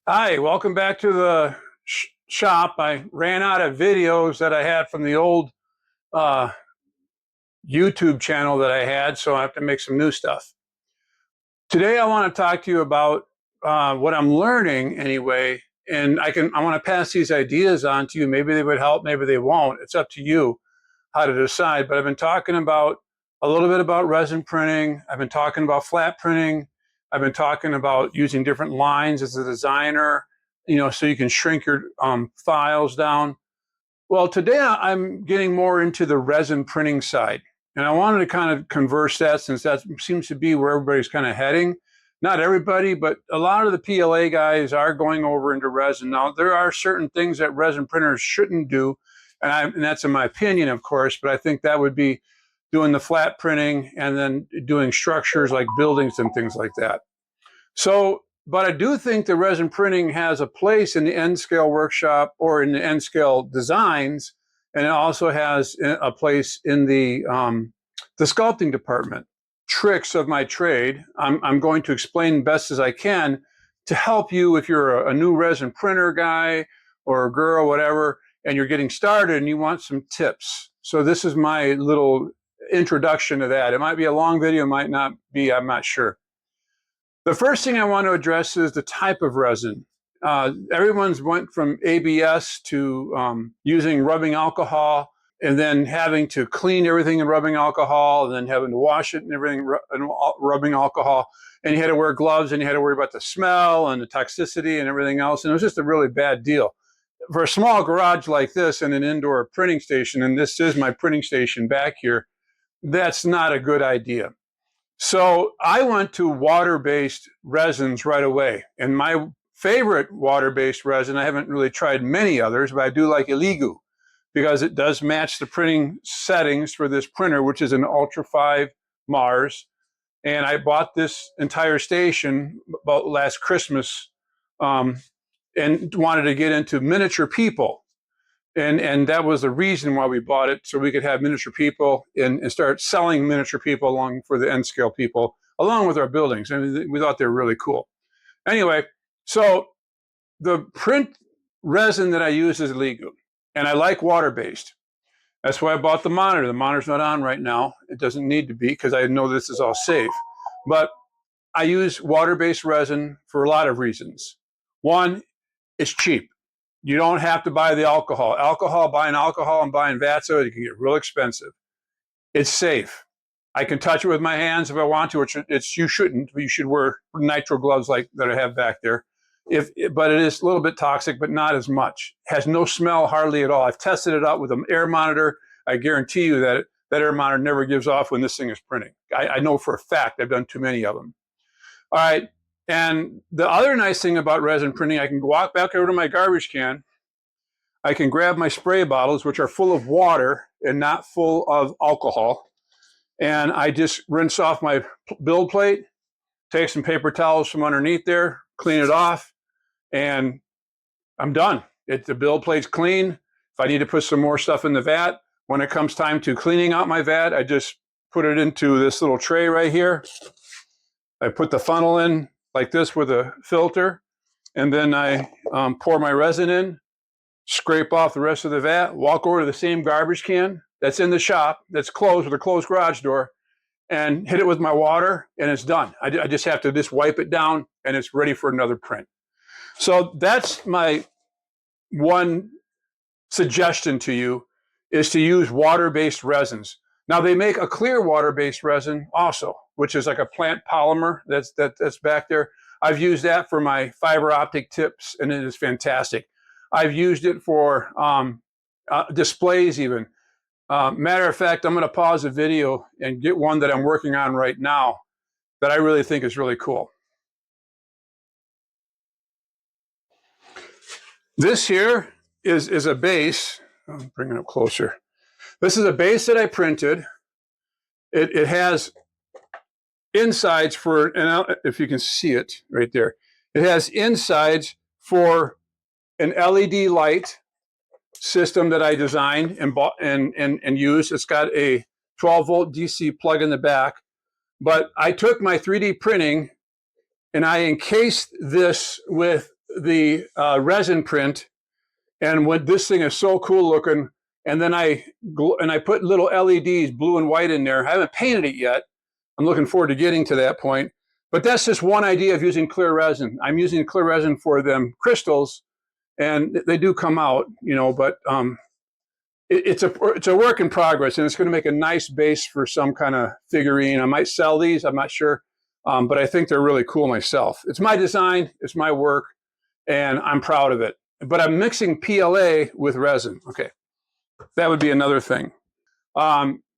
Hi, welcome back to the shop. I ran out of videos that I had from the old uh, YouTube channel that I had, so I have to make some new stuff. Today, I want to talk to you about what I'm learning anyway, and I want to pass these ideas on to you. Maybe they would help, maybe they won't. It's up to you how to decide. But I've been talking about a little bit about resin printing. I've been talking about flat printing. I've been talking about using different lines as a designer, so you can shrink your files down. Well, today I'm getting more into the resin printing side. And I wanted to kind of converse that since that seems to be where everybody's kind of heading. Not everybody, but a lot of the PLA guys are going over into resin. Now, there are certain things that resin printers shouldn't do, and that's in my opinion, of course, but I think that would be doing the flat printing and then doing structures like buildings and things like that. So, but I do think the resin printing has a place in the N scale workshop or in the N scale designs, and it also has a place in the sculpting department. Tricks of my trade. I'm going to explain best as I can to help you if you're a new resin printer guy or a girl, whatever, and you're getting started and you want some tips. So this is my little introduction to that. It might be a long video, might not be, I'm not sure. The first thing I want to address is the type of resin. Everyone's went from ABS to using rubbing alcohol and then having to clean everything in rubbing alcohol and then having to wash it and everything in rubbing alcohol. And you had to wear gloves and you had to worry about the smell and the toxicity and everything else. And it was just a really bad deal. For a small garage like this and an indoor printing station, and this is my printing station back here, that's not a good idea. So I went to water-based resins right away. And my favorite water-based resin, I haven't really tried many others, but I do like Iligu because it does match the printing settings for this printer, which is an Ultra 5 Mars. And I bought this entire station about last Christmas and wanted to get into miniature people. And that was the reason why we bought it, so we could have miniature people and start selling miniature people along for the N scale people, along with our buildings. And we thought they were really cool. Anyway, so the print resin that I use is Ligu, and I like water-based. That's why I bought the monitor. The monitor's not on right now. It doesn't need to be because I know this is all safe. But I use water-based resin for a lot of reasons. One, it's cheap. You don't have to buy the alcohol. Buying alcohol and buying vats of it can get real expensive. It's safe. I can touch it with my hands if I want to, which you shouldn't. You should wear nitro gloves like that I have back there. But it is a little bit toxic, but not as much. It has no smell hardly at all. I've tested it out with an air monitor. I guarantee you that that air monitor never gives off when this thing is printing. I know for a fact. I've done too many of them. All right. And the other nice thing about resin printing, I can walk back over to my garbage can. I can grab my spray bottles, which are full of water and not full of alcohol. And I just rinse off my build plate, take some paper towels from underneath there, clean it off, and I'm done. The build plate's clean. If I need to put some more stuff in the vat, when it comes time to cleaning out my vat, I just put it into this little tray right here. I put the funnel in like this with a filter, and then I pour my resin in, scrape off the rest of the vat, walk over to the same garbage can that's in the shop that's closed with a closed garage door, and hit it with my water, and it's done. I just have to just wipe it down, and it's ready for another print. So that's my one suggestion to you, is to use water-based resins. Now, they make a clear water-based resin also, which is like a plant polymer that's back there. I've used that for my fiber optic tips, and it is fantastic. I've used it for displays even. Matter of fact, I'm going to pause the video and get one that I'm working on right now that I really think is really cool. This here is a base. I'll bring it up closer. This is a base that I printed. It has insides for, and if you can see it right there, it has insides for an LED light system that I designed and bought and used. It's got a 12-volt DC plug in the back. But I took my 3D printing and I encased this with the resin print, and when this thing is so cool looking, and then I put little LEDs, blue and white, in there. I haven't painted it yet. I'm looking forward to getting to that point. But that's just one idea of using clear resin. I'm using clear resin for them crystals, and they do come out, you know. But it's a work in progress, and it's going to make a nice base for some kind of figurine. I might sell these. I'm not sure, but I think they're really cool myself. It's my design. It's my work, and I'm proud of it. But I'm mixing PLA with resin. Okay, that would be another thing.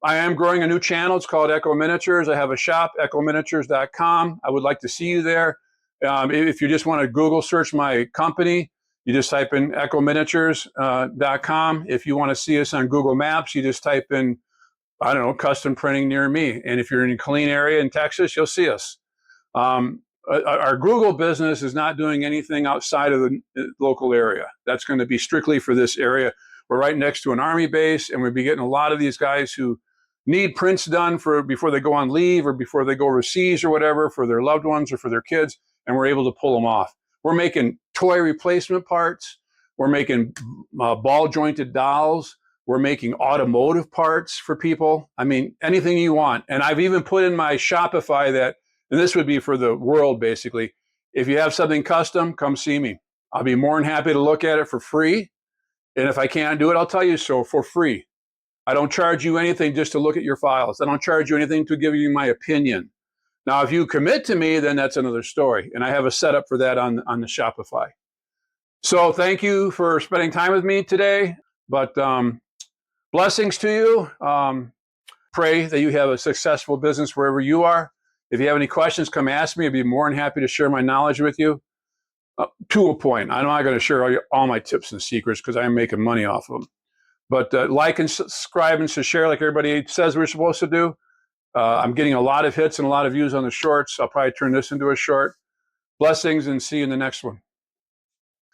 I am growing a new channel. It's called Echo Miniatures. I have a shop, echominiatures.com. I would like to see you there. If you just want to Google search my company, you just type in echominiatures.com. If you want to see us on Google Maps, you just type in, I don't know, custom printing near me. And if you're in a clean area in Texas, you'll see us. Our Google business is not doing anything outside of the local area. That's going to be strictly for this area. We're right next to an Army base, and we'll be getting a lot of these guys who need prints done before they go on leave or before they go overseas or whatever, for their loved ones or for their kids, and we're able to pull them off. We're making toy replacement parts. We're making ball-jointed dolls. We're making automotive parts for people. I mean, anything you want. And I've even put in my Shopify that, and this would be for the world, basically, if you have something custom, come see me. I'll be more than happy to look at it for free. And if I can't do it, I'll tell you so, for free. I don't charge you anything just to look at your files. I don't charge you anything to give you my opinion. Now, if you commit to me, then that's another story. And I have a setup for that on the Shopify. So thank you for spending time with me today. But blessings to you. Pray that you have a successful business wherever you are. If you have any questions, come ask me. I'd be more than happy to share my knowledge with you. To a point. I'm not going to share all my tips and secrets because I'm making money off of them. But like and subscribe and share like everybody says we're supposed to do. I'm getting a lot of hits and a lot of views on the shorts. I'll probably turn this into a short. Blessings, and see you in the next one.